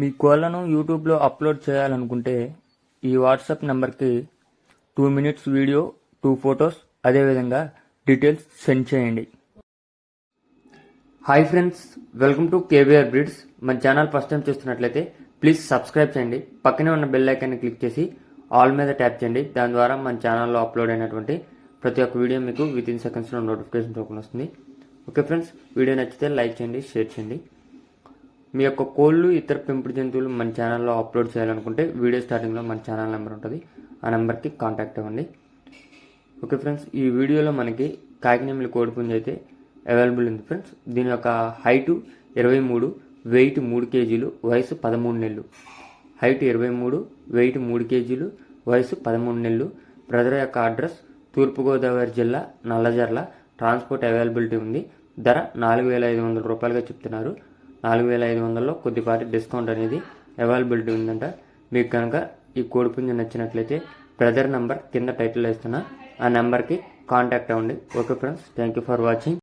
మీ కోళ్లను యూట్యూబ్లో అప్లోడ్ చేయాలనుకుంటే ఈ వాట్సాప్ నెంబర్కి 2 minutes వీడియో, 2 photos, అదేవిధంగా డీటెయిల్స్ సెండ్ చేయండి. Hi friends, welcome to KBR breeds. మన ఛానల్ ఫస్ట్ టైం చూస్తున్నట్లయితే ప్లీజ్ సబ్స్క్రైబ్ చేయండి. పక్కనే ఉన్న బెల్ ఐకాన్ని క్లిక్ చేసి ఆల్ మీద ట్యాప్ చేయండి. దాని ద్వారా మన ఛానల్లో అప్లోడ్ అయినటువంటి ప్రతి ఒక్క వీడియో మీకు వితిన్ సెకండ్స్లో నోటిఫికేషన్ టోకెన్ వస్తుంది. ఓకే ఫ్రెండ్స్, వీడియో నచ్చితే లైక్ చేయండి, షేర్ చేయండి. మీ యొక్క కోళ్ళు, ఇతర పెంపుడు జంతువులు మన ఛానల్లో అప్లోడ్ చేయాలనుకుంటే వీడియో స్టార్టింగ్లో మన ఛానల్ నెంబర్ ఉంటుంది. ఆ నెంబర్కి కాంటాక్ట్ అవ్వండి. ఓకే ఫ్రెండ్స్, ఈ వీడియోలో మనకి కాకినేమిలి కోడిపుంజి అయితే అవైలబుల్ ఉంది ఫ్రెండ్స్. దీని యొక్క హైటు 23, వెయిట్ 3 kg, వయసు 13 నెలలు. హైట్ 23, వెయిట్ 3 kg, వయసు 13 నెలలు. బ్రదర్ యొక్క అడ్రస్ తూర్పుగోదావరి జిల్లా నల్లజర్ల. ట్రాన్స్పోర్ట్ అవైలబిలిటీ ఉంది. ధర 4,500 రూపాయలుగా చెప్తున్నారు. 4,500లో కొద్దిపాటి డిస్కౌంట్ అనేది అవైలబిలిటీ ఉందంట. మీకు కనుక ఈ కోడిపుంజి నచ్చినట్లయితే బ్రదర్ నెంబర్ కింద టైటిల్లో ఇస్తున్నా, ఆ నెంబర్కి కాంటాక్ట్ అవ్వండి. Okay friends, thank you for watching.